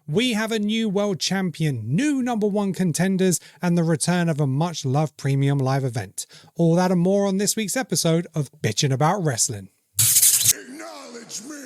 We have a new world champion, new number one contenders, and the return of a much-loved premium live event. All that and more on this week's episode of Bitchin' About Wrestling. Acknowledge me!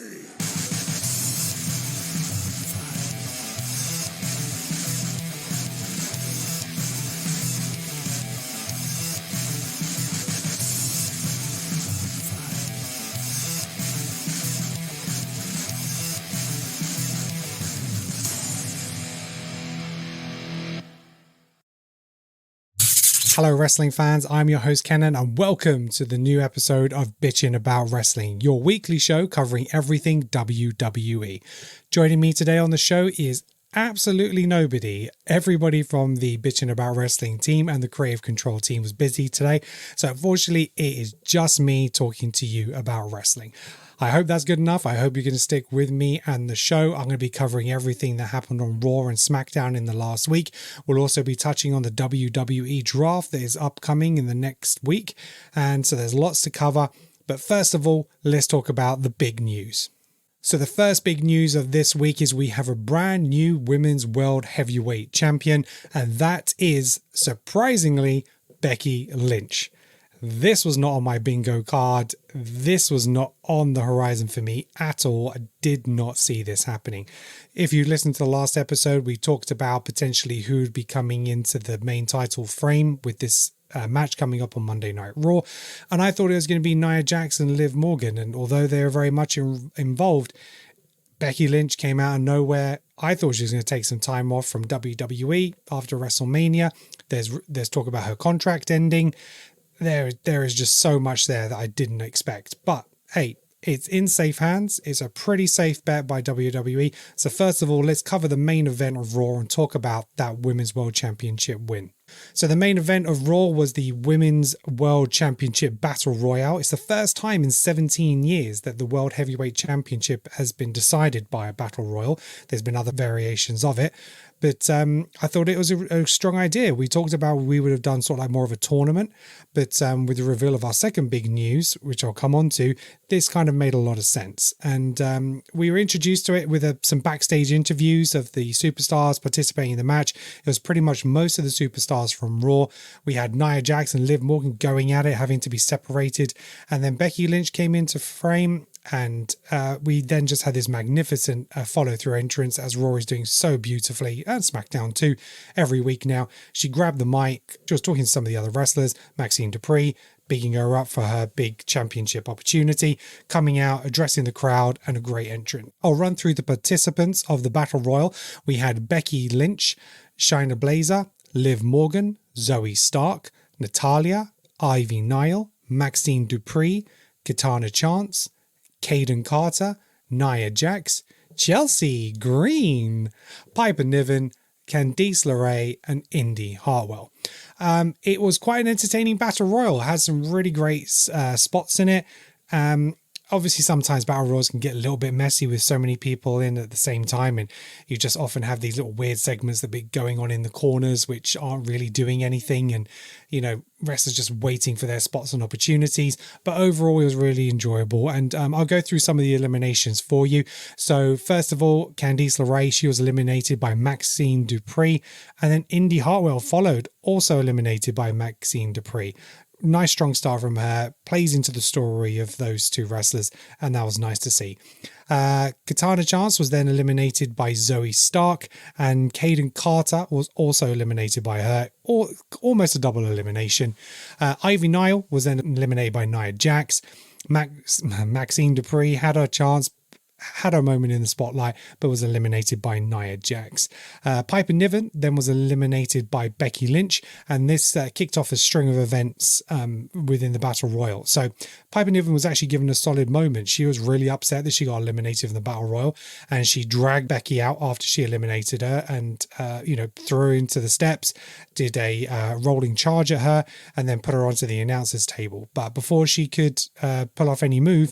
Hello wrestling fans, I'm your host Kenan and welcome to the new episode of Bitchin' About Wrestling, your weekly show covering everything WWE. Joining me today on the show is absolutely nobody. Everybody from the Bitchin' About Wrestling team and the Creative Control team was busy today, so unfortunately it is just me talking to you about wrestling. I hope that's good enough. I hope you're going to stick with me and the show. I'm going to be covering everything that happened on Raw and SmackDown in the last week. We'll also be touching on the WWE Draft that is upcoming in the next week. And so there's lots to cover. But first of all, let's talk about the big news. So the first big news of this week is we have a brand new Women's World Heavyweight Champion. And that is, surprisingly, Becky Lynch. This was not on my bingo card. This was not on the horizon for me at all. I did not see this happening. If you listened to the last episode, we talked about potentially who would be coming into the main title frame with this match coming up on Monday Night Raw. And I thought it was going to be Nia Jax and Liv Morgan. And although they are very much involved, Becky Lynch came out of nowhere. I thought she was going to take some time off from WWE after WrestleMania. There's talk about her contract ending. There is just so much there that I didn't expect. But hey, it's in safe hands. It's a pretty safe bet by WWE. So first of all, let's cover the main event of Raw and talk about that Women's World Championship win. So the main event of Raw was the Women's World Championship Battle Royale. It's the first time in 17 years that the World Heavyweight Championship has been decided by a Battle Royal. There's been other variations of it. But I thought it was a strong idea. We talked about we would have done sort of like more of a tournament. But with the reveal of our second big news, which I'll come on to, this kind of made a lot of sense. And we were introduced to it with some backstage interviews of the superstars participating in the match. It was pretty much most of the superstars from Raw. We had Nia Jax and Liv Morgan going at it, having to be separated. And then Becky Lynch came into frame. And we then just had this magnificent follow-through entrance as Raw is doing so beautifully, and SmackDown too, every week now. She grabbed the mic. She was talking to some of the other wrestlers, Maxine Dupree, bigging her up for her big championship opportunity, coming out, addressing the crowd, and a great entrance. I'll run through the participants of the Battle Royal. We had Becky Lynch, Shayna Baszler, Liv Morgan, Zoe Stark, Natalya, Ivy Nile, Maxine Dupree, Kitana Chance, Caden Carter, Nia Jax, Chelsea Green, Piper Niven, Candice LeRae, and Indy Hartwell. It was quite an entertaining battle royal. It had some really great spots in it. Obviously, sometimes battle royals can get a little bit messy with so many people in at the same time, and you just often have these little weird segments that be going on in the corners, which aren't really doing anything, and wrestlers just waiting for their spots and opportunities. But overall, it was really enjoyable, and I'll go through some of the eliminations for you. So first of all, Candice LeRae, she was eliminated by Maxine Dupree, and then Indy Hartwell followed, also eliminated by Maxine Dupree. Nice strong start from her, plays into the story of those two wrestlers, and that was nice to see. Kitana Chance was then eliminated by Zoe Stark, and Caden Carter was also eliminated by her, or almost a double elimination. Ivy Nile was then eliminated by Nia Jax. Maxine Dupree had her chance, had a moment in the spotlight, but was eliminated by Nia Jax. Piper Niven then was eliminated by Becky Lynch, and this kicked off a string of events within the Battle Royal. So Piper Niven was actually given a solid moment. She was really upset that she got eliminated from the Battle Royal, and she dragged Becky out after she eliminated her and, threw her into the steps, did a rolling charge at her, and then put her onto the announcer's table. But before she could pull off any move,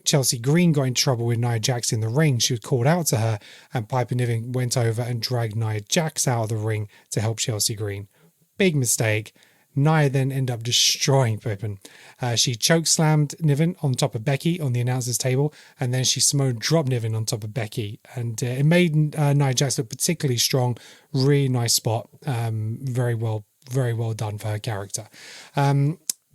Chelsea Green got in trouble with Nia Jax in the ring. She was called out to her, and Piper Niven went over and dragged Nia Jax out of the ring to help Chelsea Green. Big mistake. Nia then ended up destroying Pippin. She chokeslammed Niven on top of Becky on the announcer's table, and then she Samoan dropped Niven on top of Becky. And it made Nia Jax look particularly strong. Really nice spot. Very well done for her character.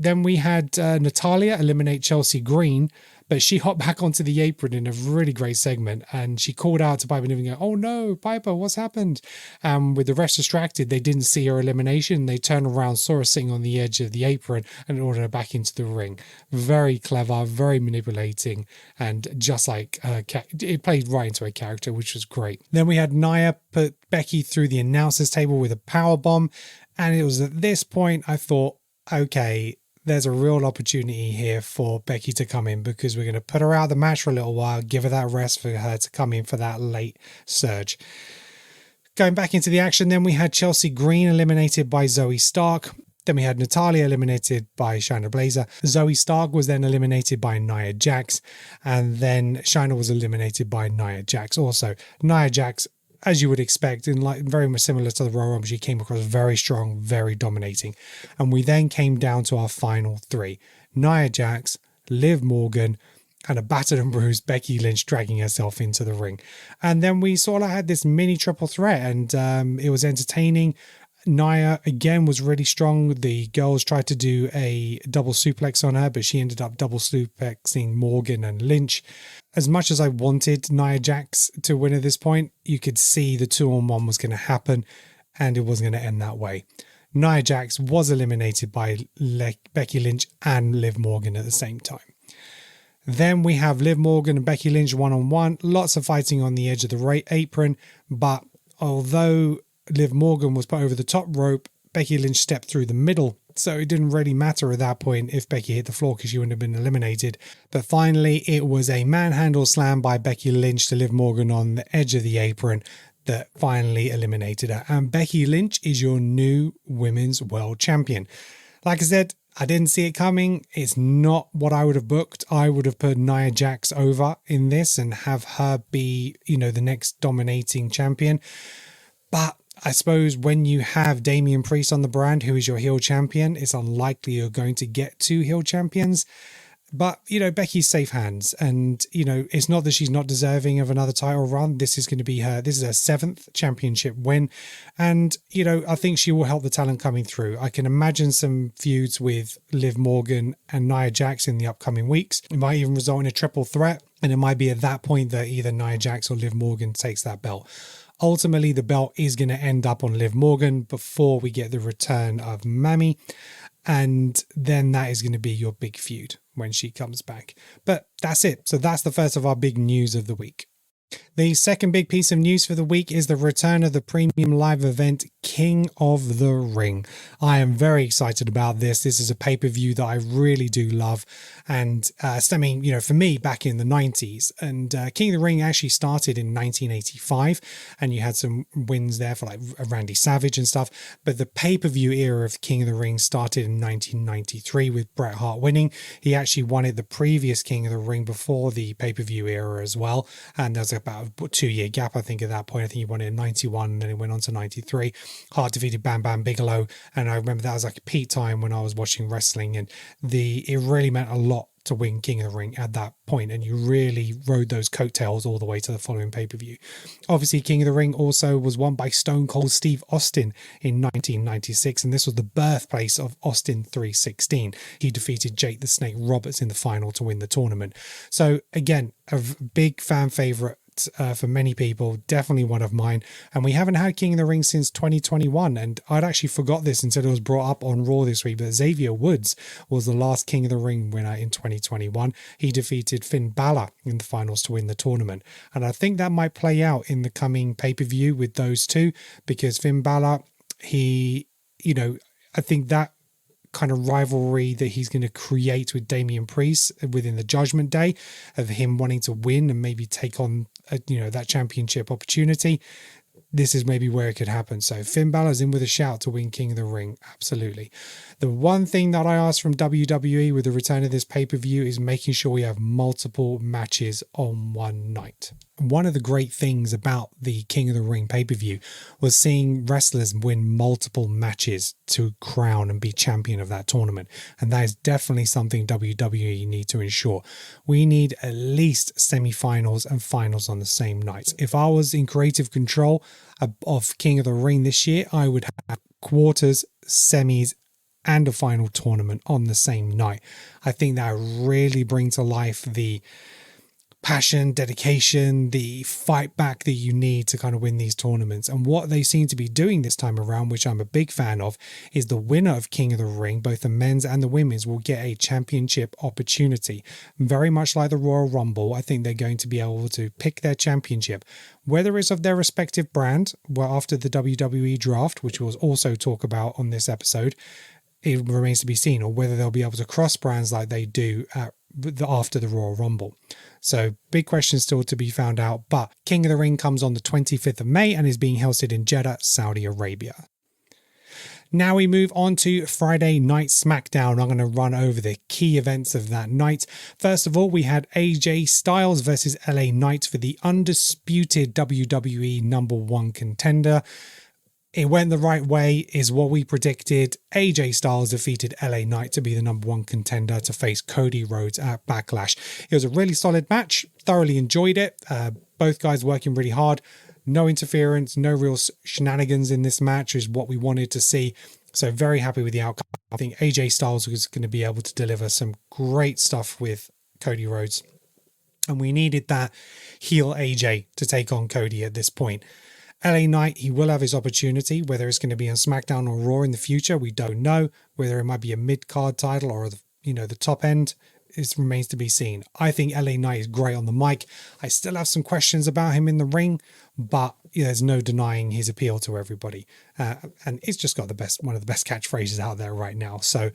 Then we had Natalya eliminate Chelsea Green, but she hopped back onto the apron in a really great segment, and she called out to Piper Niven, going, "Oh no, Piper, what's happened?" With the rest distracted, they didn't see her elimination. They turned around, saw her sitting on the edge of the apron, and ordered her back into the ring. Very clever, very manipulating, and just like it played right into her character, which was great. Then we had Nia put Becky through the announcer's table with a power bomb, and it was at this point I thought, okay, there's a real opportunity here for Becky to come in, because we're going to put her out of the match for a little while, give her that rest for her to come in for that late surge. Going back into the action, then we had Chelsea Green eliminated by Zoe Stark. Then we had Natalya eliminated by Shayna Baszler. Zoe Stark was then eliminated by Nia Jax. And then Shayna was eliminated by Nia Jax also. Nia Jax, as you would expect, in like very much similar to the Royal Rumble, she came across very strong, very dominating. And we then came down to our final three: Nia Jax, Liv Morgan, and a battered and bruised Becky Lynch dragging herself into the ring. And then we sort of had this mini triple threat, and it was entertaining. Nia again was really strong. The girls tried to do a double suplex on her, but she ended up double suplexing Morgan and Lynch. As much as I wanted Nia Jax to win at this point, you could see the 2-on-1 was going to happen, and it wasn't going to end that way. Nia Jax was eliminated by Becky Lynch and Liv Morgan at the same time. Then we have Liv Morgan and Becky Lynch 1-on-1. Lots of fighting on the edge of the apron, but although Liv Morgan was put over the top rope, Becky Lynch stepped through the middle, so it didn't really matter at that point if Becky hit the floor, because she wouldn't have been eliminated. But finally, it was a manhandle slam by Becky Lynch to Liv Morgan on the edge of the apron that finally eliminated her. And Becky Lynch is your new Women's World Champion. Like I said, I didn't see it coming. It's not what I would have booked. I would have put Nia Jax over in this and have her be, the next dominating champion. But I suppose when you have Damian Priest on the brand, who is your heel champion, it's unlikely you're going to get two heel champions. But, Becky's safe hands, and, it's not that she's not deserving of another title run. This is her 7th championship win. And, I think she will help the talent coming through. I can imagine some feuds with Liv Morgan and Nia Jax in the upcoming weeks. It might even result in a triple threat. And it might be at that point that either Nia Jax or Liv Morgan takes that belt. Ultimately, the belt is going to end up on Liv Morgan before we get the return of Mami. And then that is going to be your big feud when she comes back. But that's it. So that's the first of our big news of the week. The second big piece of news for the week is the return of the premium live event King of the Ring. I am very excited about this. This is a pay-per-view that I really do love, and stemming, for me, back in the 90s. And King of the Ring actually started in 1985, and you had some wins there for like Randy Savage and stuff. But the pay-per-view era of King of the Ring started in 1993 with Bret Hart winning. He actually won it the previous King of the Ring before the pay-per-view era as well, and there's about a 2-year gap, I think, at that point. I think he won it in 91, and then it went on to 93. Hart defeated Bam Bam Bigelow, and I remember that was like a peak time when I was watching wrestling, and it really meant a lot to win King of the Ring at that point, and you really rode those coattails all the way to the following pay-per-view. Obviously, King of the Ring also was won by Stone Cold Steve Austin in 1996, and this was the birthplace of Austin 316. He defeated Jake the Snake Roberts in the final to win the tournament. So again, a big fan favorite for many people, definitely one of mine. And we haven't had King of the Ring since 2021, and I'd actually forgot this until it was brought up on Raw this week, but Xavier Woods was the last King of the Ring winner in 2021. He defeated Finn Balor in the finals to win the tournament, and I think that might play out in the coming pay-per-view with those two, because Finn Balor, I think that kind of rivalry that he's going to create with Damian Priest within the Judgment Day, of him wanting to win and maybe take on that championship opportunity, this is maybe where it could happen. So Finn Balor's in with a shout to win King of the Ring. Absolutely. The one thing that I ask from WWE with the return of this pay-per-view is making sure we have multiple matches on one night. One of the great things about the King of the Ring pay-per-view was seeing wrestlers win multiple matches to crown and be champion of that tournament. And that is definitely something WWE need to ensure. We need at least semi-finals and finals on the same night. If I was in creative control of King of the Ring this year, I would have quarters, semis, and a final tournament on the same night. I think that really brings to life the passion, dedication, the fight back that you need to kind of win these tournaments. And what they seem to be doing this time around, which I'm a big fan of, is the winner of King of the Ring, both the men's and the women's, will get a championship opportunity. Very much like the Royal Rumble, I think they're going to be able to pick their championship, whether it's of their respective brand, well, after the WWE Draft, which we'll also talk about on this episode, it remains to be seen, or whether they'll be able to cross brands like they do after the Royal Rumble. So big question still to be found out, but King of the Ring comes on the 25th of May and is being hosted in Jeddah, Saudi Arabia. Now we move on to Friday Night Smackdown. I'm going to run over the key events of that night. First of all, we had AJ Styles versus LA Knight for the undisputed WWE number one contender. It went the right way, is what we predicted. AJ Styles defeated LA Knight to be the number one contender to face Cody Rhodes at Backlash. It was a really solid match. Thoroughly enjoyed it. Both guys working really hard. No interference, no real shenanigans in this match is what we wanted to see. So very happy with the outcome. I think AJ Styles was going to be able to deliver some great stuff with Cody Rhodes. And we needed that heel AJ to take on Cody at this point. LA Knight, he will have his opportunity, whether it's going to be on SmackDown or Raw in the future, we don't know. Whether it might be a mid-card title or the top end, it remains to be seen. I think LA Knight is great on the mic. I still have some questions about him in the ring, but there's no denying his appeal to everybody. And it's just got one of the best catchphrases out there right now. So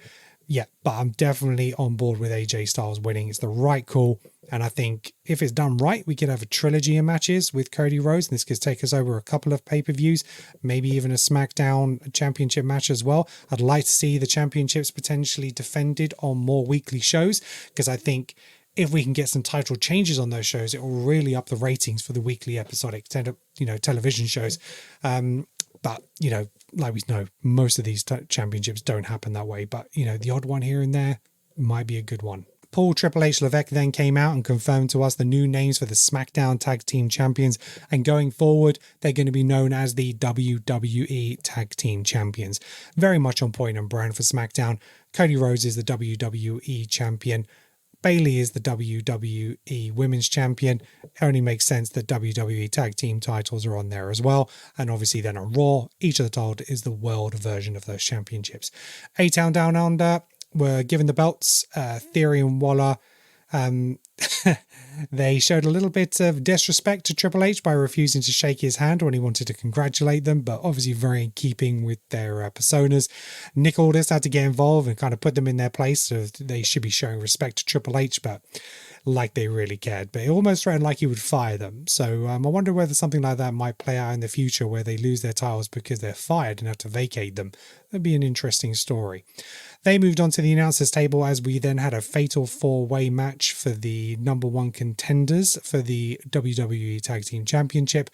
yeah, but I'm definitely on board with AJ Styles winning. It's the right call. And I think if it's done right, we could have a trilogy of matches with Cody Rhodes. And this could take us over a couple of pay-per-views, maybe even a SmackDown championship match as well. I'd like to see the championships potentially defended on more weekly shows, because I think if we can get some title changes on those shows, it will really up the ratings for the weekly episodic television shows. But, like we know, most of these championships don't happen that way. But, the odd one here and there might be a good one. Paul Triple H Levesque then came out and confirmed to us the new names for the SmackDown Tag Team Champions. And going forward, they're going to be known as the WWE Tag Team Champions. Very much on point and brand for SmackDown. Cody Rhodes is the WWE Champion. Bayley is the WWE Women's Champion. It only makes sense that WWE Tag Team titles are on there as well. And obviously then on Raw, each of the titles is the world version of those championships. A-Town Down Under were given the belts. Theory and Waller, they showed a little bit of disrespect to Triple H by refusing to shake his hand when he wanted to congratulate them, but obviously very in keeping with their personas. Nick Aldis had to get involved and kind of put them in their place, so they should be showing respect to Triple H, but like they really cared. But it almost threatened like he would fire them. So I wonder whether something like that might play out in the future, where they lose their titles because they're fired and have to vacate them. That'd be an interesting story. They moved on to the announcers table as we then had a fatal four-way match for the number one contenders for the WWE Tag Team Championship.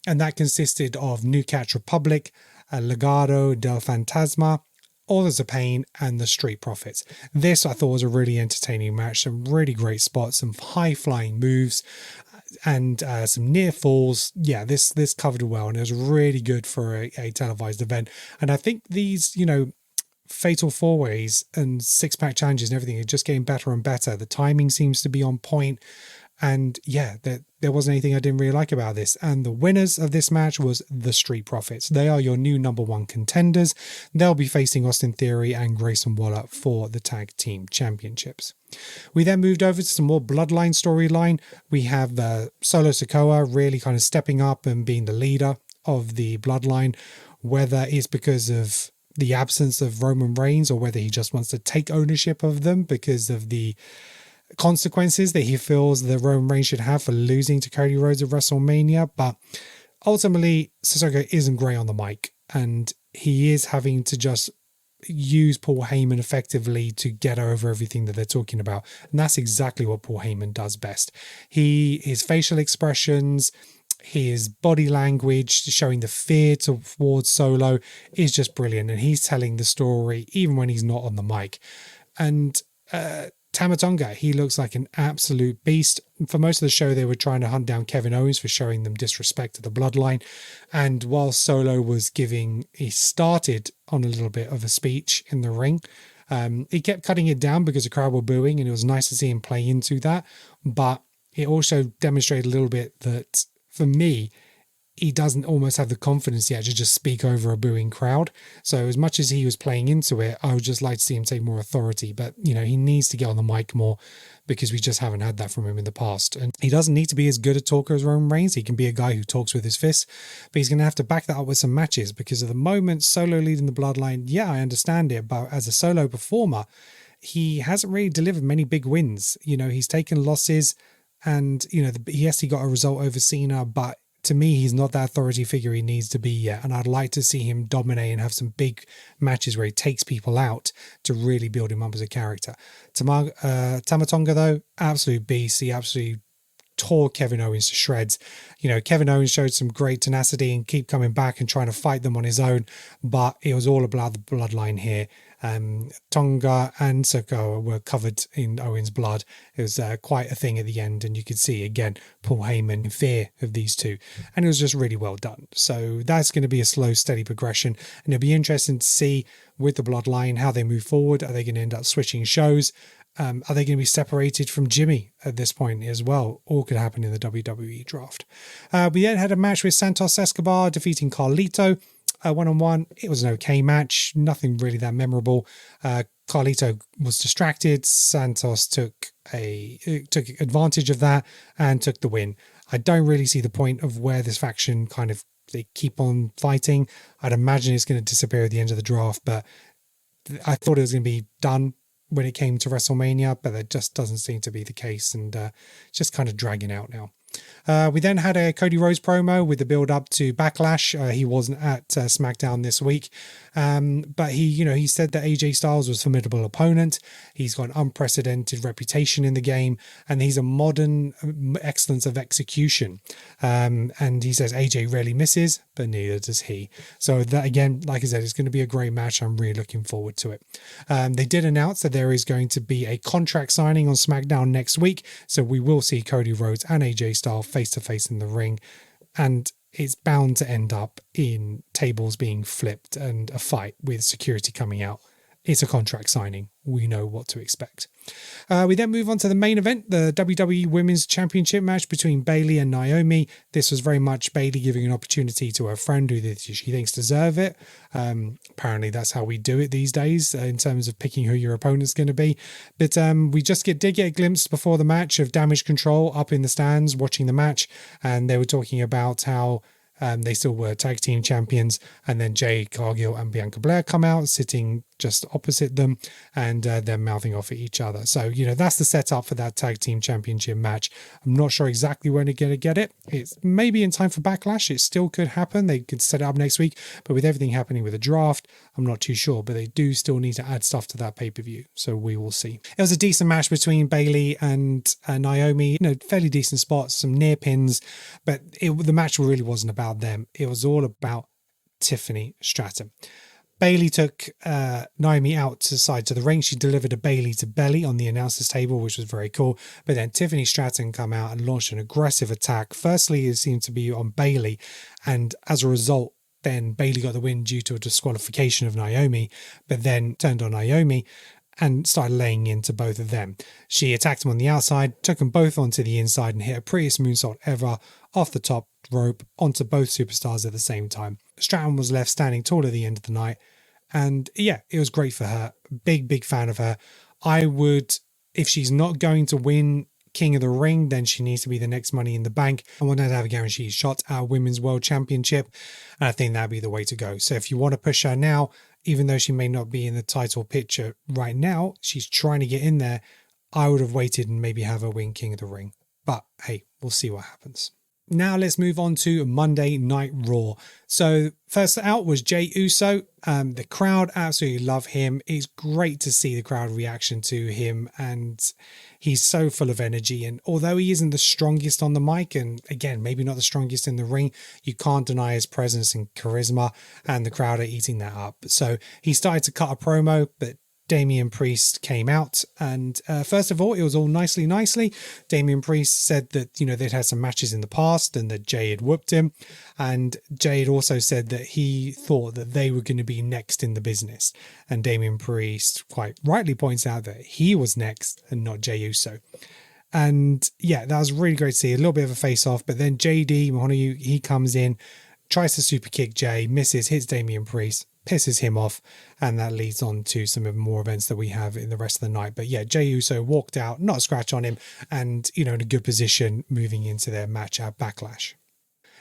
And that consisted of New Catch Republic, Legado del Fantasma, Authors of Pain, and the Street Profits. This I thought was a really entertaining match. Some really great spots, some high-flying moves, and some near falls. Yeah, this covered well, and it was really good for a televised event. And I think these, fatal four-ways and six-pack challenges and everything are just getting better and better. The timing seems to be on point. And yeah, there wasn't anything I didn't really like about this. And the winners of this match was the Street Profits. They are your new number one contenders. They'll be facing Austin Theory and Grayson Waller for the Tag Team Championships. We then moved over to some more Bloodline storyline. We have Solo Sikoa really kind of stepping up and being the leader of the Bloodline, whether it's because of the absence of Roman Reigns or whether he just wants to take ownership of them because of the consequences that he feels that Roman Reigns should have for losing to Cody Rhodes at WrestleMania. But ultimately, Sissoko isn't great on the mic, and he is having to just use Paul Heyman effectively to get over everything that they're talking about. And that's exactly what Paul Heyman does best. His facial expressions, his body language, showing the fear towards Solo is just brilliant. And he's telling the story even when he's not on the mic. And Tama Tonga, he looks like an absolute beast. For most of the show, they were trying to hunt down Kevin Owens for showing them disrespect to the bloodline. And while Solo was he started on a little bit of a speech in the ring. He kept cutting it down because the crowd were booing, and it was nice to see him play into that. But it also demonstrated a little bit that, for me, he doesn't almost have the confidence yet to just speak over a booing crowd. So as much as he was playing into it, I would just like to see him take more authority. But, he needs to get on the mic more because we just haven't had that from him in the past. And he doesn't need to be as good a talker as Roman Reigns. He can be a guy who talks with his fists, but he's going to have to back that up with some matches because at the moment, Solo leading the bloodline, yeah, I understand it. But as a solo performer, he hasn't really delivered many big wins. He's taken losses and, yes, he got a result over Cena, but to me, he's not that authority figure he needs to be yet. And I'd like to see him dominate and have some big matches where he takes people out to really build him up as a character. Tama Tonga, though, absolute beast. He absolutely tore Kevin Owens to shreds. Kevin Owens showed some great tenacity and keep coming back and trying to fight them on his own, but it was all about the bloodline here. Tonga and Soko were covered in Owens' blood. It was quite a thing at the end, and you could see again Paul Heyman in fear of these two, and it was just really well done. So that's going to be a slow, steady progression, and it'll be interesting to see with the bloodline how they move forward. Are they going to end up switching shows? Are they going to be separated from Jimmy at this point as well? All could happen in the WWE draft. We then had a match with Santos Escobar defeating Carlito. One-on-one. It was an okay match. Nothing really that memorable. Carlito was distracted. Santos took advantage of that and took the win. I don't really see the point of where this faction they keep on fighting. I'd imagine it's going to disappear at the end of the draft, but I thought it was going to be done when it came to WrestleMania, but that just doesn't seem to be the case, and just kind of dragging out now. We then had a Cody Rhodes promo with the build up to Backlash. He wasn't at SmackDown this week, but he said that AJ Styles was a formidable opponent. He's got an unprecedented reputation in the game, and he's a modern excellence of execution. And he says AJ rarely misses, but neither does he. So that, again, like I said, it's going to be a great match. I'm really looking forward to it. They did announce that there is going to be a contract signing on SmackDown next week, so we will see Cody Rhodes and AJ Styles face to face in the ring, and it's bound to end up in tables being flipped and a fight with security coming out. It's a contract signing. We know what to expect. We then move on to the main event, the WWE Women's Championship match between Bayley and Naomi. This was very much Bayley giving an opportunity to her friend who she thinks deserve it. Apparently that's how we do it these days in terms of picking who your opponent's going to be. But we did get a glimpse before the match of Damage Control up in the stands watching the match, and they were talking about how they still were tag team champions, and then Jade Cargill and Bianca Belair come out sitting just opposite them, and they're mouthing off at each other. So that's the setup for that tag team championship match. I'm not sure exactly when they're going to get it. It's maybe in time for Backlash. It still could happen. They could set it up next week, but with everything happening with the draft, I'm not too sure. But they do still need to add stuff to that pay-per-view, so we will see. It was a decent match between Bayley and Naomi. Fairly decent spots, some near pins, but the match really wasn't about them. It was all about Tiffany Stratton. Bayley took Naomi out to the side to the ring. She delivered a Bayley to belly on the announcer's table, which was very cool. But then Tiffany Stratton come out and launched an aggressive attack. Firstly, it seemed to be on Bayley, and as a result, then Bayley got the win due to a disqualification of Naomi, but then turned on Naomi and started laying into both of them. She attacked them on the outside, took them both onto the inside, and hit a prettiest moonsault ever off the top rope onto both superstars at the same time. Stratton was left standing tall at the end of the night, and yeah, it was great for her. Big fan of her. I would, if she's not going to win King of the Ring, then she needs to be the next Money in the Bank. I want her to have a guaranteed shot at Women's World Championship, and I think that'd be the way to go. So if you want to push her now, even though she may not be in the title picture right now, she's trying to get in there. I would have waited and maybe have her win King of the Ring. But hey, we'll see what happens. Now let's move on to Monday Night Raw. So first out was Jey Uso. The crowd absolutely love him. It's great to see the crowd reaction to him, and he's so full of energy. And although he isn't the strongest on the mic, and again, maybe not the strongest in the ring, you can't deny his presence and charisma, and the crowd are eating that up. So he started to cut a promo, but Damian Priest came out, and first of all, it was all nicely. Damian Priest said that, they'd had some matches in the past and that Jey had whooped him, and Jey had also said that he thought that they were going to be next in the business, and Damian Priest quite rightly points out that he was next and not Jey Uso. And yeah, that was really great to see. A little bit of a face-off, but then JD Mahoney, he comes in, tries to super kick Jey, misses, hits Damian Priest, pisses him off, and that leads on to some of more events that we have in the rest of the night. But yeah, Jey Uso walked out, not a scratch on him, and in a good position moving into their match at Backlash.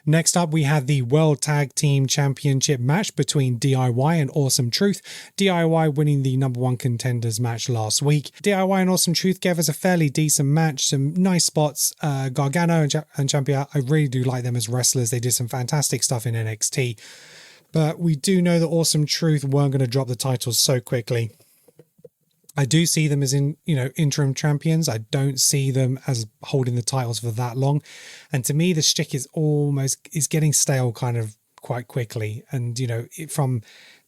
Next up, we had the World Tag Team Championship match between DIY and Awesome Truth. DIY winning the number one contenders match last week. DIY and Awesome Truth gave us a fairly decent match, some nice spots. Gargano and Ciampa, I really do like them as wrestlers. They did some fantastic stuff in NXT. But we do know that Awesome Truth weren't going to drop the titles so quickly. I do see them as interim champions. I don't see them as holding the titles for that long. And to me, the shtick is getting stale kind of quite quickly. And, from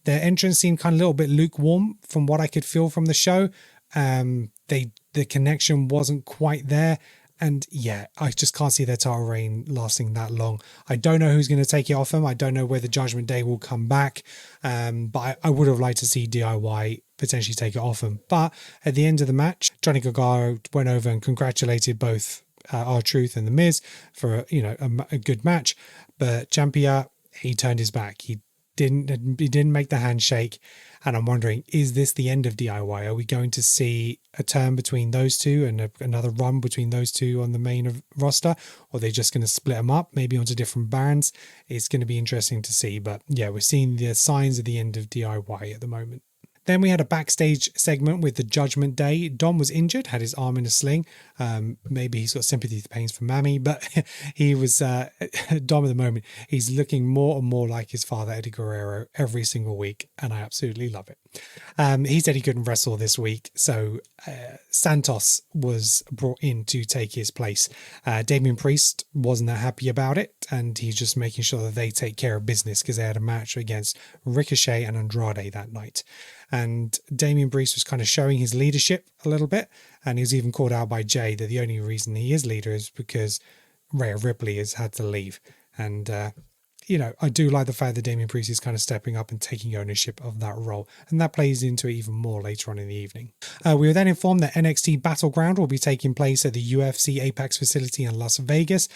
their entrance seemed kind of a little bit lukewarm from what I could feel from the show. The connection wasn't quite there. And yeah, I just can't see their title reign lasting that long. I don't know who's going to take it off them. I don't know whether Judgment Day will come back. But I would have liked to see DIY potentially take it off them. But at the end of the match, Johnny Gargano went over and congratulated both R-Truth and The Miz for a good match. But Ciampa, he turned his back. He didn't make the handshake. And I'm wondering, is this the end of DIY? Are we going to see a turn between those two and another run between those two on the main roster? Or are they just going to split them up, maybe onto different brands? It's going to be interesting to see. But yeah, we're seeing the signs of the end of DIY at the moment. Then we had a backstage segment with the Judgment Day. Dom was injured, had his arm in a sling. Maybe he's got sympathy pains for Mammy, but he was, Dom at the moment, he's looking more and more like his father, Eddie Guerrero, every single week, and I absolutely love it. He said he couldn't wrestle this week, so Santos was brought in to take his place. Damian Priest wasn't that happy about it, and he's just making sure that they take care of business because they had a match against Ricochet and Andrade that night. And Damian Priest was kind of showing his leadership a little bit, and he was even called out by Jey that the only reason he is leader is because Rhea Ripley has had to leave. And I do like the fact that Damian Priest is kind of stepping up and taking ownership of that role. And that plays into it even more later on in the evening. We were then informed that NXT Battleground will be taking place at the UFC Apex facility in Las Vegas,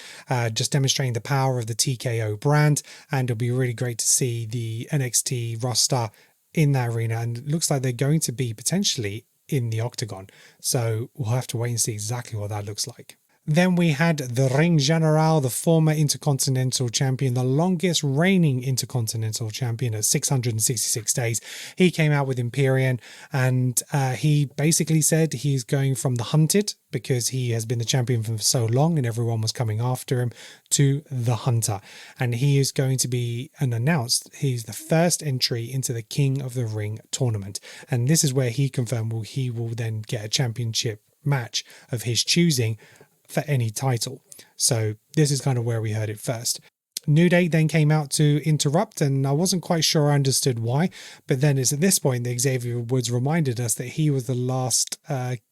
just demonstrating the power of the TKO brand. And it'll be really great to see the NXT roster in that arena. And it looks like they're going to be potentially in the Octagon. So we'll have to wait and see exactly what that looks like. Then we had the Ring General, the former Intercontinental Champion, the longest reigning Intercontinental Champion at 666 days. He came out with Imperium, and he basically said he's going from the Hunted, because he has been the champion for so long and everyone was coming after him, to the Hunter. And he is going to be, and announced, he's the first entry into the King of the Ring tournament. And this is where he confirmed he will then get a championship match of his choosing for any title. So this is kind of where we heard it first. New Day then came out to interrupt, and I wasn't quite sure I understood why, but then it's at this point that Xavier Woods reminded us that he was the last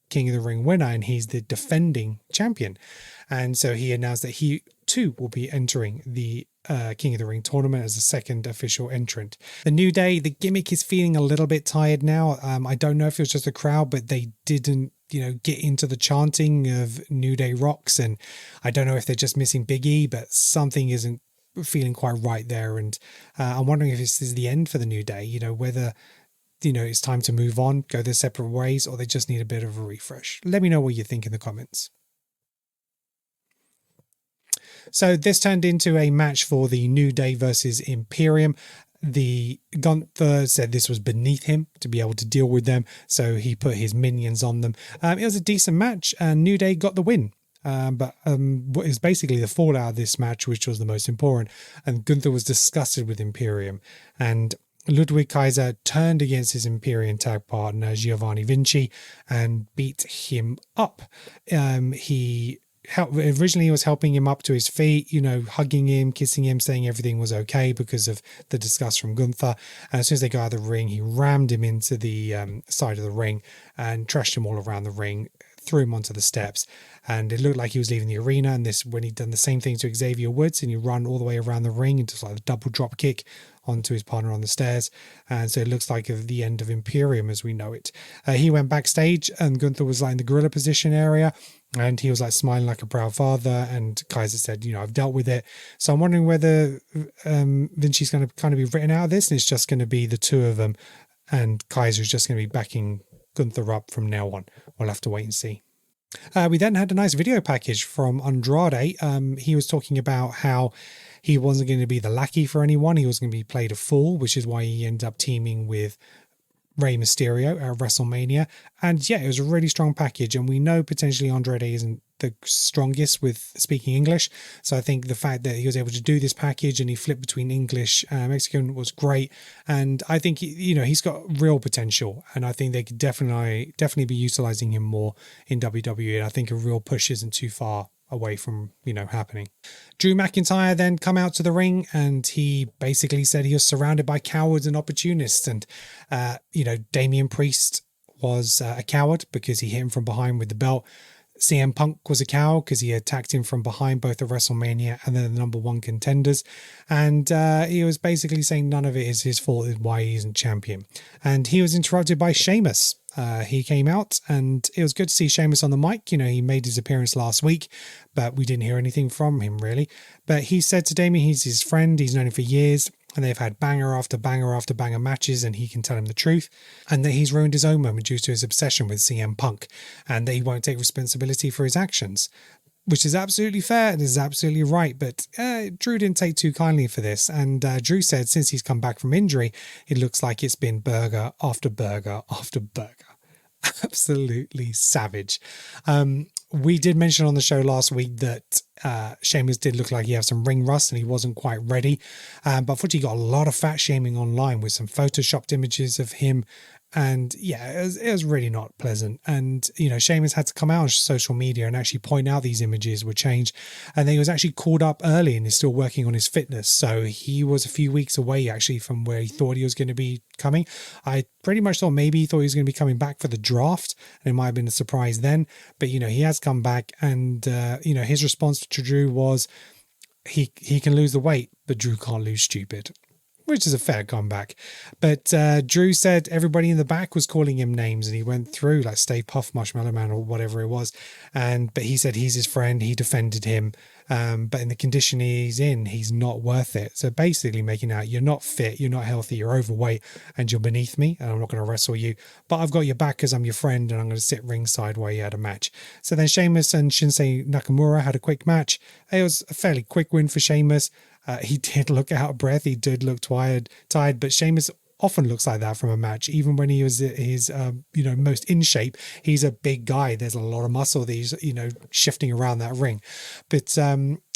King of the Ring winner and he's the defending champion. And so he announced that he too will be entering the King of the Ring tournament as a second official entrant. The New Day, the gimmick is feeling a little bit tired now. I don't know if it was just the crowd, but they didn't get into the chanting of New Day rocks, and I don't know if they're just missing Big E, but something isn't feeling quite right there. And I'm wondering if this is the end for the New Day, whether it's time to move on, go their separate ways, or they just need a bit of a refresh. Let me know what you think in the comments. So this turned into a match for the New Day versus Imperium. The Gunther said this was beneath him to be able to deal with them, so he put his minions on them. It was a decent match, and New Day got the win. But what is basically the fallout of this match, which was the most important. And Gunther was disgusted with Imperium. And Ludwig Kaiser turned against his Imperium tag partner, Giovanni Vinci, and beat him up. Originally he was helping him up to his feet, hugging him, kissing him, saying everything was okay because of the disgust from Gunther. And as soon as they got out of the ring, he rammed him into the side of the ring and trashed him all around the ring, threw him onto the steps, and it looked like he was leaving the arena. And this, when he'd done the same thing to Xavier Woods, and he run all the way around the ring into like a double drop kick onto his partner on the stairs. And so it looks like the end of Imperium as we know it. He went backstage, and Gunther was like in the gorilla position area, and he was like smiling like a proud father. And Kaiser said, I've dealt with it. So I'm wondering whether Vinci's going to kind of be written out of this, and it's just going to be the two of them, and Kaiser's just going to be backing Gunther up from now on. We'll have to wait and see. We then had a nice video package from Andrade. He was talking about how he wasn't going to be the lackey for anyone. He was going to be played a fool, which is why he ended up teaming with Rey Mysterio at WrestleMania. And yeah, it was a really strong package. And we know potentially Andrade isn't the strongest with speaking English. So I think the fact that he was able to do this package and he flipped between English and Mexican was great. And I think, he's got real potential. And I think they could definitely be utilizing him more in WWE. And I think a real push isn't too far away from, happening. Drew McIntyre then come out to the ring, and he basically said he was surrounded by cowards and opportunists. And, Damian Priest was a coward because he hit him from behind with the belt. CM Punk was a coward because he attacked him from behind both at WrestleMania and then the number one contenders. And he was basically saying none of it is his fault, why he isn't champion. And he was interrupted by Sheamus. He came out, and it was good to see Sheamus on the mic. He made his appearance last week, but we didn't hear anything from him really. But he said to Damian he's his friend, he's known him for years, and they've had banger after banger after banger matches, and he can tell him the truth, and that he's ruined his own moment due to his obsession with CM Punk, and that he won't take responsibility for his actions, which is absolutely fair and is absolutely right. But Drew didn't take too kindly for this, and Drew said since he's come back from injury, it looks like it's been burger after burger after burger. Absolutely savage. We did mention on the show last week that Sheamus did look like he had some ring rust and he wasn't quite ready. But unfortunately, he got a lot of fat shaming online with some photoshopped images of him. And yeah, it was really not pleasant. And, Sheamus had to come out on social media and actually point out these images were changed. And then he was actually called up early and is still working on his fitness. So he was a few weeks away actually from where he thought he was going to be coming. I pretty much thought maybe he thought he was going to be coming back for the draft, and it might have been a surprise then. But, he has come back, and, his response to Drew was he can lose the weight, but Drew can't lose stupid, which is a fair comeback. But Drew said everybody in the back was calling him names, and he went through like Stay Puft, Marshmallow Man, or whatever it was. But he said he's his friend, he defended him. But in the condition he's in, he's not worth it. So basically making out you're not fit, you're not healthy, you're overweight, and you're beneath me, and I'm not going to wrestle you. But I've got your back because I'm your friend, and I'm going to sit ringside while you had a match. So then Sheamus and Shinsuke Nakamura had a quick match. It was a fairly quick win for Sheamus. He did look out of breath. He did look tired, but Sheamus often looks like that from a match. Even when he was at his, most in shape, he's a big guy. There's a lot of muscle that he's, shifting around that ring. But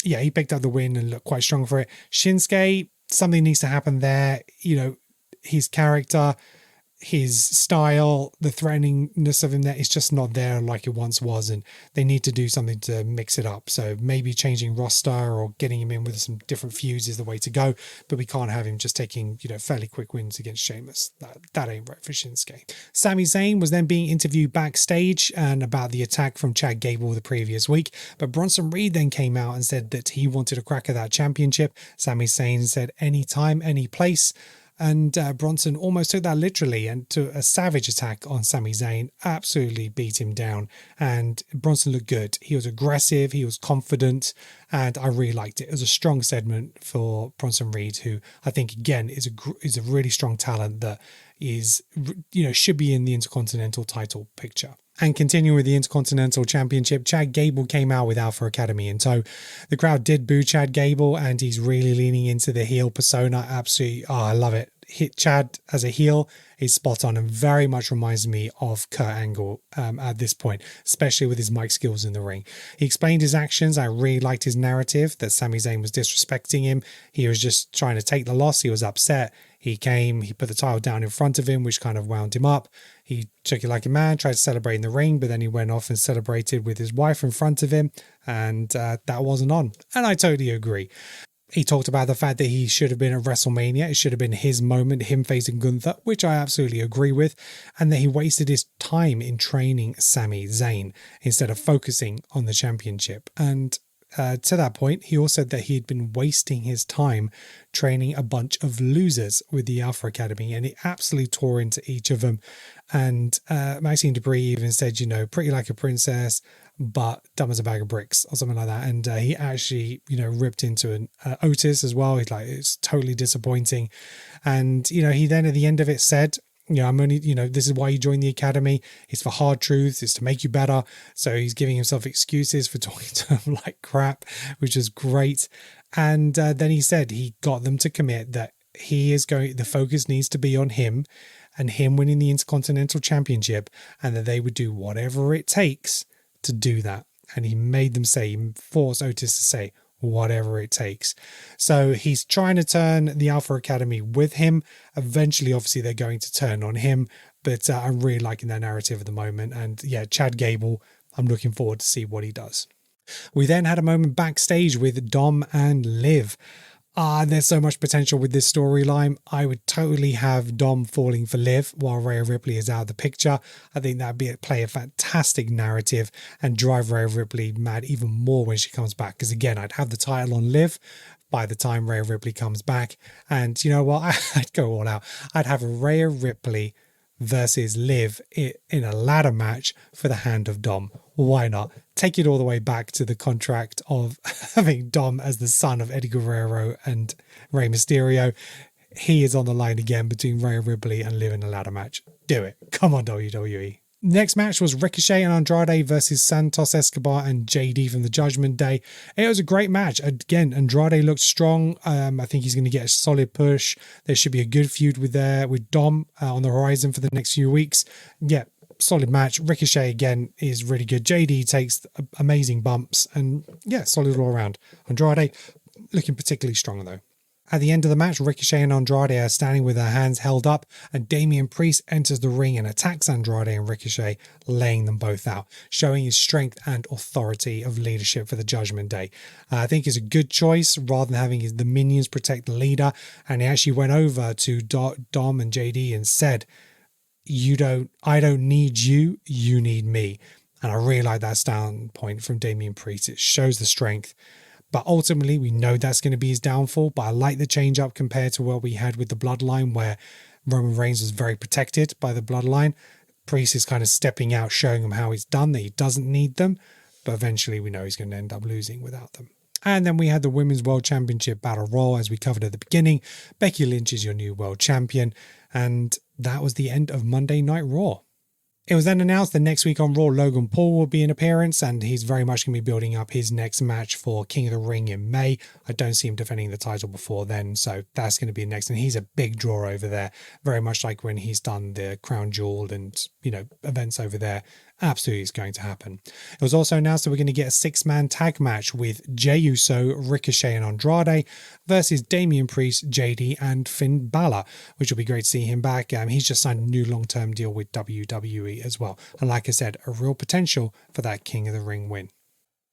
he picked up the win and looked quite strong for it. Shinsuke, something needs to happen there. His character, his style, the threateningness of him there is just not there like it once was, and they need to do something to mix it up. So maybe changing roster or getting him in with some different feuds is the way to go, but we can't have him just taking fairly quick wins against Sheamus. That ain't right for Shinsuke. Sami Zayn was then being interviewed backstage and about the attack from Chad Gable the previous week, but Bronson Reed then came out and said that he wanted a crack at that championship. Sami Zayn said anytime, any place. And Bronson almost took that literally and to a savage attack on Sami Zayn, absolutely beat him down. And Bronson looked good. He was aggressive, he was confident, and I really liked it. It was a strong segment for Bronson Reed, who I think again is a really strong talent that is should be in the Intercontinental title picture. And continuing with the Intercontinental Championship, Chad Gable came out with Alpha Academy in tow. The crowd did boo Chad Gable, and he's really leaning into the heel persona. Absolutely, I love it. hit Chad as a heel is spot on and very much reminds me of Kurt Angle at this point, especially with his mic skills in the ring. He explained his actions. I really liked his narrative that Sami Zayn was disrespecting him. He was just trying to take the loss. He was upset. He came, he put the title down in front of him, which kind of wound him up. He took it like a man, tried to celebrate in the ring, but then he went off and celebrated with his wife in front of him, and that wasn't on. And I totally agree. He talked about the fact that he should have been at WrestleMania. It should have been his moment, him facing Gunther, which I absolutely agree with. And that he wasted his time in training Sami Zayn instead of focusing on the championship. And to that point, he also said that he'd been wasting his time training a bunch of losers with the Alpha Academy, and he absolutely tore into each of them. And Maxine Dupree even said, pretty like a princess, but dumb as a bag of bricks or something like that. And he actually, ripped into an Otis as well. He's like, it's totally disappointing. And, he then at the end of it said, I'm only, this is why you joined the academy. It's for hard truths. It's to make you better. So he's giving himself excuses for talking to him like crap, which is great. And then he said he got them to commit that the focus needs to be on him and him winning the Intercontinental Championship, and that they would do whatever it takes to do that. And he forced Otis to say, whatever it takes. So he's trying to turn the Alpha Academy with him. Eventually, obviously, they're going to turn on him, but I'm really liking their narrative at the moment. And yeah, Chad Gable, I'm looking forward to see what he does. We then had a moment backstage with Dom and Liv. There's so much potential with this storyline. I would totally have Dom falling for Liv while Rhea Ripley is out of the picture. I think that'd play a fantastic narrative and drive Rhea Ripley mad even more when she comes back. Because again, I'd have the title on Liv by the time Rhea Ripley comes back. And you know what? I'd go all out. I'd have Rhea Ripley versus Liv in a ladder match for the hand of Dom. Why not? Take it all the way back to the contract of having Dom as the son of Eddie Guerrero and Rey Mysterio. He is on the line again between Rhea Ripley and Liv in a ladder match. Do it. Come on, WWE. Next match was Ricochet and Andrade versus Santos Escobar and JD from the Judgment Day. It was a great match. Again, Andrade looked strong. I think he's going to get a solid push. There should be a good feud with Dom on the horizon for the next few weeks. Yeah, solid match. Ricochet again is really good. JD takes amazing bumps and yeah, solid all around. Andrade looking particularly strong though. At the end of the match, Ricochet and Andrade are standing with their hands held up, and Damian Priest enters the ring and attacks Andrade and Ricochet, laying them both out, showing his strength and authority of leadership for the Judgment Day. I think it's a good choice rather than having the minions protect the leader, and he actually went over to Dom and JD and said, I don't need you, you need me. And I really like that standpoint from Damian Priest. It shows the strength. But ultimately, we know that's going to be his downfall. But I like the change up compared to what we had with the Bloodline, where Roman Reigns was very protected by the Bloodline. Priest is kind of stepping out, showing him how he's done, that he doesn't need them. But eventually, we know he's going to end up losing without them. And then we had the Women's World Championship Battle Royal, as we covered at the beginning. Becky Lynch is your new world champion. And that was the end of Monday Night Raw. It was then announced that next week on Raw, Logan Paul will be in appearance, and he's very much going to be building up his next match for King of the Ring in May. I don't see him defending the title before then, so that's going to be next. And he's a big draw over there, very much like when he's done the Crown Jewel and, events over there. Absolutely is going to happen. It was also announced that we're going to get a 6-man tag match with Jey Uso, Ricochet and Andrade versus Damian Priest, JD and Finn Balor, which will be great to see him back. He's just signed a new long-term deal with WWE as well. And like I said, a real potential for that King of the Ring win.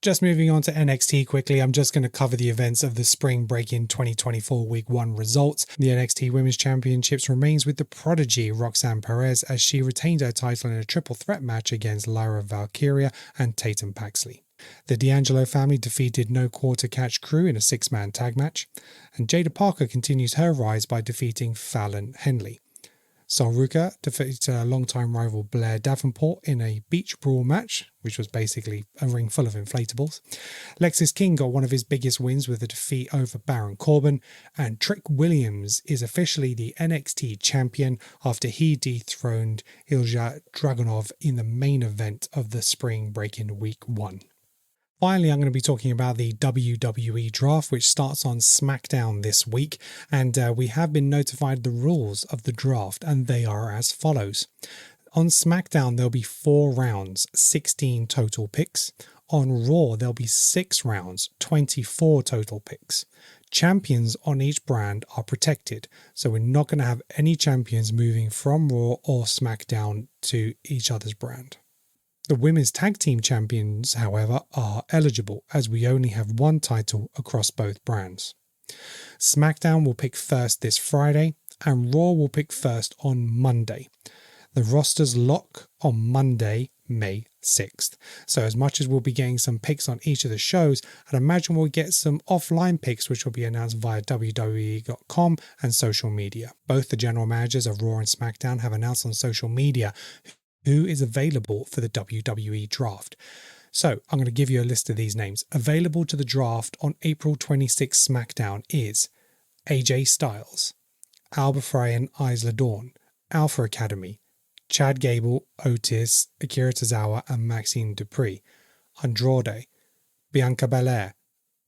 Just moving on to NXT quickly, I'm just going to cover the events of the Spring Break-In 2024 Week 1 results. The NXT Women's Championships remains with the prodigy Roxanne Perez as she retained her title in a triple threat match against Lyra Valkyria and Tatum Paxley. The D'Angelo family defeated No Quarter Catch Crew in a 6-man tag match, and Jada Parker continues her rise by defeating Fallon Henley. Sol Ruka defeated a longtime rival Blair Davenport in a beach brawl match, which was basically a ring full of inflatables. Lexis King got one of his biggest wins with a defeat over Baron Corbin, and Trick Williams is officially the NXT champion after he dethroned Ilja Dragunov in the main event of the Spring Break-In Week 1. Finally, I'm going to be talking about the WWE Draft, which starts on SmackDown this week, and we have been notified the rules of the draft, and they are as follows. On SmackDown, there'll be 4 rounds, 16 total picks. On Raw, there'll be 6 rounds, 24 total picks. Champions on each brand are protected, so we're not going to have any champions moving from Raw or SmackDown to each other's brand. The women's tag team champions, however, are eligible as we only have 1 title across both brands. SmackDown will pick first this Friday and Raw will pick first on Monday. The rosters lock on Monday, May 6th. So as much as we'll be getting some picks on each of the shows, I'd imagine we'll get some offline picks which will be announced via WWE.com and social media. Both the general managers of Raw and SmackDown have announced on social media who is available for the WWE Draft. So I'm going to give you a list of these names. Available to the draft on April 26 SmackDown is AJ Styles, Alba Frey and Isla Dawn, Alpha Academy, Chad Gable, Otis, Akira Tozawa and Maxine Dupree, Andrade, Bianca Belair,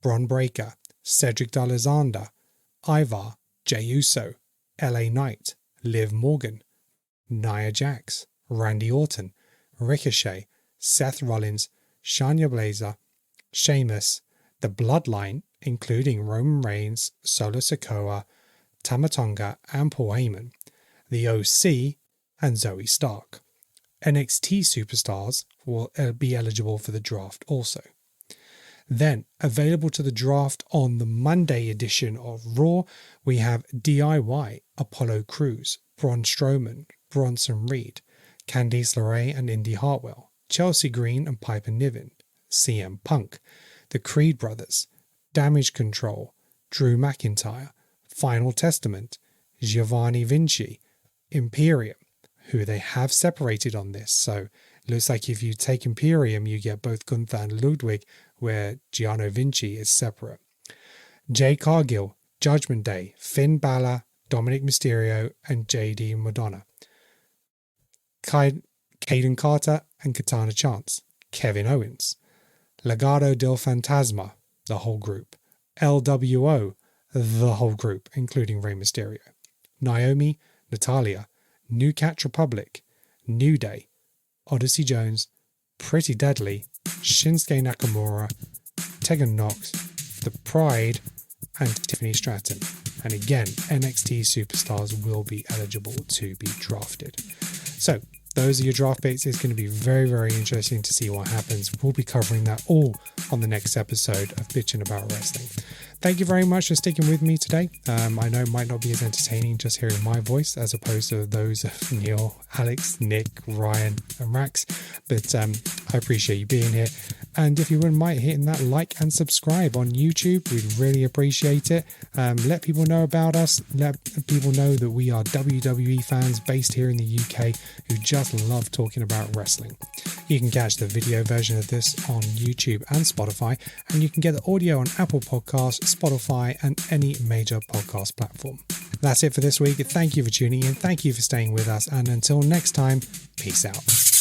Bron Breakker, Cedric D'Alexander, Ivar, Jey Uso, LA Knight, Liv Morgan, Nia Jax, Randy Orton, Ricochet, Seth Rollins, Shayna Baszler, Sheamus, The Bloodline, including Roman Reigns, Solo Sikoa, Tama Tonga and Paul Heyman, the OC and Zoe Stark. NXT superstars will be eligible for the draft also. Then, available to the draft on the Monday edition of Raw, we have DIY, Apollo Crews, Braun Strowman, Bronson Reed, Candice LeRae and Indy Hartwell, Chelsea Green and Piper Niven, CM Punk, the Creed Brothers, Damage Control, Drew McIntyre, Final Testament, Giovanni Vinci, Imperium, who they have separated on this. So it looks like if you take Imperium, you get both Gunther and Ludwig, where Gianni Vinci is separate. Jay Cargill, Judgment Day, Finn Balor, Dominic Mysterio, and JD Madonna. Caden Carter and Katana Chance, Kevin Owens, Legado del Fantasma, the whole group, LWO, the whole group, including Rey Mysterio, Naomi, Natalia, New Catch Republic, New Day, Odyssey Jones, Pretty Deadly, Shinsuke Nakamura, Tegan Nox, The Pride, and Tiffany Stratton. And again, NXT superstars will be eligible to be drafted. So those are your draft picks. It's going to be very, very interesting to see what happens. We'll be covering that all on the next episode of Bitchin' About Wrestling. Thank you very much for sticking with me today. I know it might not be as entertaining just hearing my voice as opposed to those of Neil, Alex, Nick, Ryan and Max, but I appreciate you being here. And if you wouldn't mind hitting that like and subscribe on YouTube, we'd really appreciate it. Let people know about us. Let people know that we are WWE fans based here in the UK who just love talking about wrestling. You can catch the video version of this on YouTube and Spotify, and you can get the audio on Apple Podcasts, Spotify, and any major podcast platform. That's it for this week. Thank you for tuning in. Thank you for staying with us. And until next time, peace out.